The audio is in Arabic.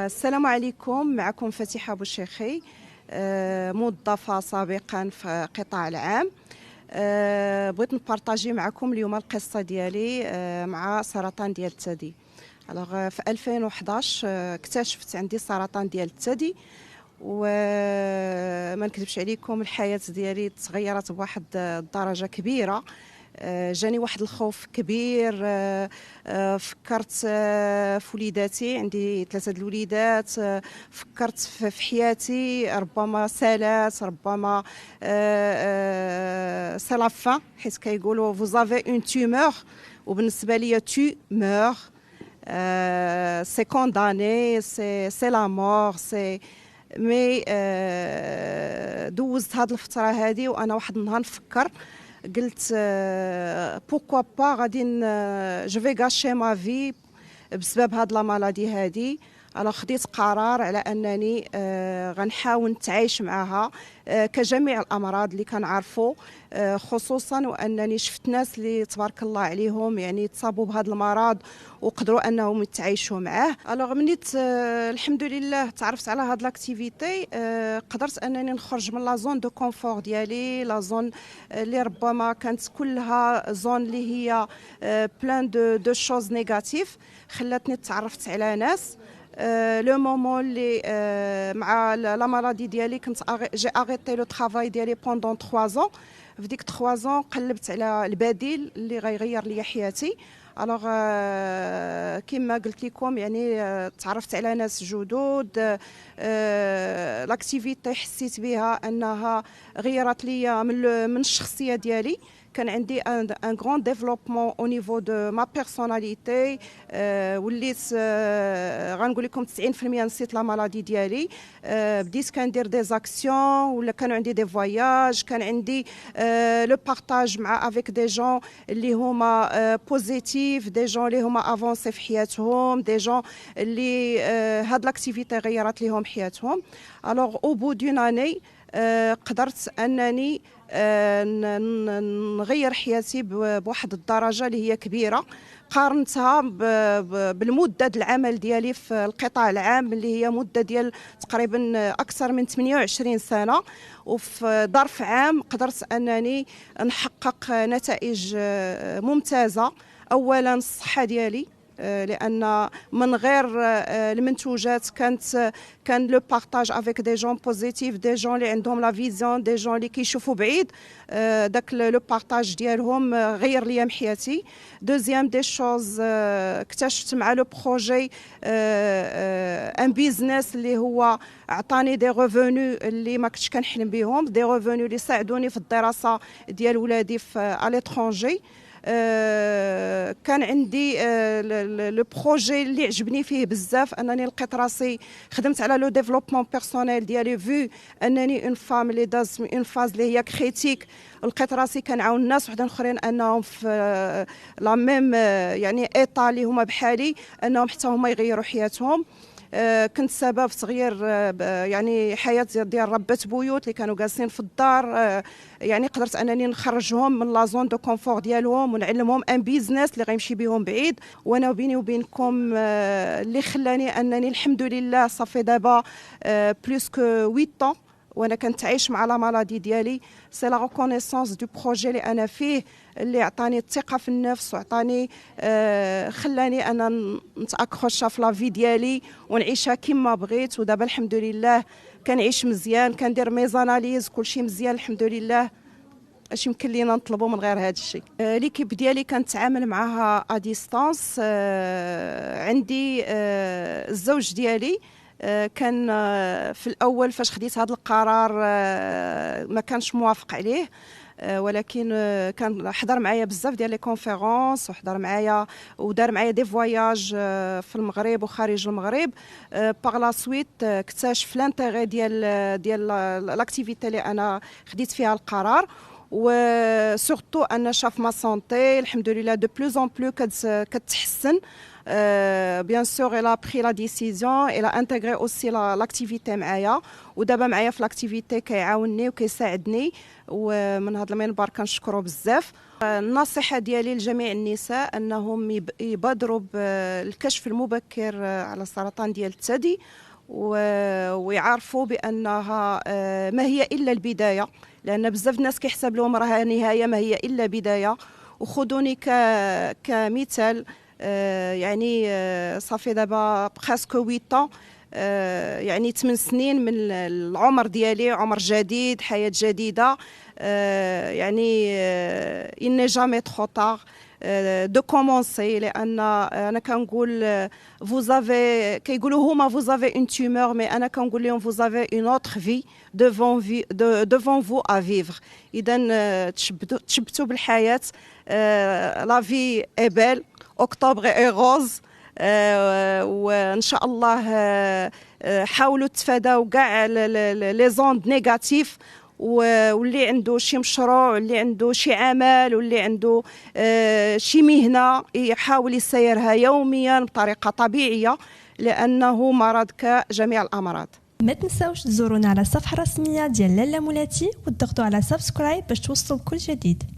السلام عليكم. معكم فاتحة بوشيخي، موظفة سابقا في قطاع العام. بغيت نبارطاجي معكم اليوم القصة ديالي مع سرطان ديال الثدي. في 2011 اكتشفت عندي سرطان ديال الثدي، وما نكذبش عليكم الحياة ديالي تغيرت بواحد الدرجة كبيرة. جاني واحد الخوف كبير. فكرت في وليداتي، عندي 3 الوليدات. فكرت في حياتي، ربما سالات، ربما سي لا فان، حيت كيقولوا vous avez une tumeur، وبالنسبه لي tumeur سي كونداني، سي لا مور، سي مي. دوزت هاد الفتره هذه وانا واحد النهار نفكر، قلت بوكوا با غادي جو في غاشي ما في بسبب هاد لا مالادي هادي. خديت قرار على انني غنحاول نتعايش معها كجميع الامراض اللي كنعرفوا، خصوصا وانني شفت ناس اللي تبارك الله عليهم يعني تصابوا بهذا المرض وقدروا انهم يتعايشوا معاه. منيت الحمد لله تعرفت على هاد لاكتيفيتي، قدرت انني نخرج من لا زون دو كونفور ديالي، لا زون اللي ربما كانت كلها زون اللي هي بلان دو شوز نيجاتيف. خلاتني تعرفت على ناس. لو مومون اللي مع لا مالادي ديالي كنت جي اغيتي لو طرافاي ديالي بوندون 3 زون. في ديك 3 زون قلبت على البديل اللي غيغير لي حياتي. كما قلت لكم يعني تعرفت على ناس جدد. لاكتيفيتي حسيت بها انها غيرت لي من الشخصيه ديالي. كان عندي ان غران ديفلوبمون او نيفو دو ما بيرسوناليتي. وليت غنقول لكم 90% نسيت لا مالادي ديالي. بديت كندير دي زاكسيون، ولا كانوا عندي دي فواياج، كان عندي لو بارطاج مع افيك دي جون اللي هما بوزيتيف، دي جون اللي هما افونسي في حياتهم، دي جون اللي هاد لاكتيفيتي غيرت ليهم حياتهم. او بو دون اني قدرت انني نغير حياتي بواحد الدرجه اللي هي كبيره. قارنتها بالمده العمل ديالي في القطاع العام اللي هي مده ديال تقريبا اكثر من 28 سنه، وفي ظرف عام قدرت انني نحقق نتائج ممتازه. اولا الصحه ديالي، لان من غير المنتوجات كان لو بارطاج افيك دي جون بوزيتيف، دي جون اللي عندهم لا فيزيون، دي جون اللي كيشوفوا بعيد. داك لو بارطاج ديالهم غير ليا من حياتي. دوزيام دي شوز، اكتشفت مع لو بروجي ان بيزنس اللي هو عطاني دي ريفونو اللي ما كنتش كنحلم بهم، دي ريفونو اللي ساعدوني في الدراسه ديال ولادي في اليترونجي. كان عندي لو بروجي اللي عجبني فيه بزاف، انني لقيت راسي خدمت على لو ديفلوبمون بيرسونيل ديالي، فو انني اون فام اللي داز اون فاز اللي هي كريتيك. لقيت راسي كنعاون الناس وحدين اخرين انهم في لا ميم يعني ايطا اللي هما بحالي، انهم حتى هما يغيروا حياتهم. كنت سبب في تغيير يعني حياه ديال ربات بيوت اللي كانوا جالسين في الدار. يعني قدرت انني نخرجهم من لا زون دو كونفور ديالهم ونعلمهم ان بيزنس اللي غيمشي بهم بعيد. وانا بيني وبينكم اللي خلاني انني الحمد لله صافي دابا بلوس كو 8 طون وانا كنتعايش مع لا مالادي ديالي. سي لا ريكونيسونس دو بروجي اللي انا فيه، اللي عطاني الثقه في النفس وعطاني خلاني انا نتاكروشا في لا في ديالي ونعيشها كما بغيت. ودابا الحمد لله كنعيش مزيان، كندير ميزاناليز، كلشي مزيان الحمد لله. اش يمكن لينا نطلبوا من غير هذا الشيء؟ ليكيب ديالي كنتعامل معها ا ديستانس. عندي الزوج ديالي كان في الاول فاش خديت هذا القرار ما كانش موافق عليه. ولكن كان حضر معايا بزاف ديال لي كونفيرونس، وحضر معايا ودار معايا دي فواياج في المغرب وخارج المغرب. باغ لا سويت اكتشف لانتيغي ديال لاكتيفيتي اللي انا خديت فيها القرار، وسورتو ان شاف ما سونتي الحمد لله دو بلوز اون بلو كتحسن. بيان سور الا بري لا ديسيزيون الا انتغري اوسي لاكتيفيتي معايا، ودابا معايا في لاكتيفيتي كيعاونني وكيساعدني، ومن هذا المنبر كنشكرو بزاف. النصيحه ديالي لجميع النساء انهم يبادروا بالكشف المبكر على سرطان ديال الثدي، ويعرفوا بانها ما هي الا البدايه، لان بزاف الناس كيحسب لهم راها نهايه، ما هي الا بدايه. وخذوني كمثال، يعني صافي دابا بريسك 8 يعني 8 سنين من العمر ديالي، عمر جديد، حياه جديده. يعني il n'est jamais trop tard de commencer، لان انا كنقول vous avez كيقولوا هما vous avez une tumeur، mais انا كنقول لهم vous avez une autre vie devant vous à vivre. اذا تشبتوا بالحياه، la vie est belle، اكتوبر اي غوز. وان شاء الله حاولوا تفاداو كاع لي زوند نيجاتيف، واللي عنده شي مشروع، واللي عنده شي عمل، واللي عنده شي مهنه يحاول يسيرها يوميا بطريقه طبيعيه، لانه مرض كجميع الامراض. ما تنساوش تزورونا على الصفحه الرسميه ديال لاله مولاتي وتضغطوا على سبسكرايب باش توصلوا بكل جديد.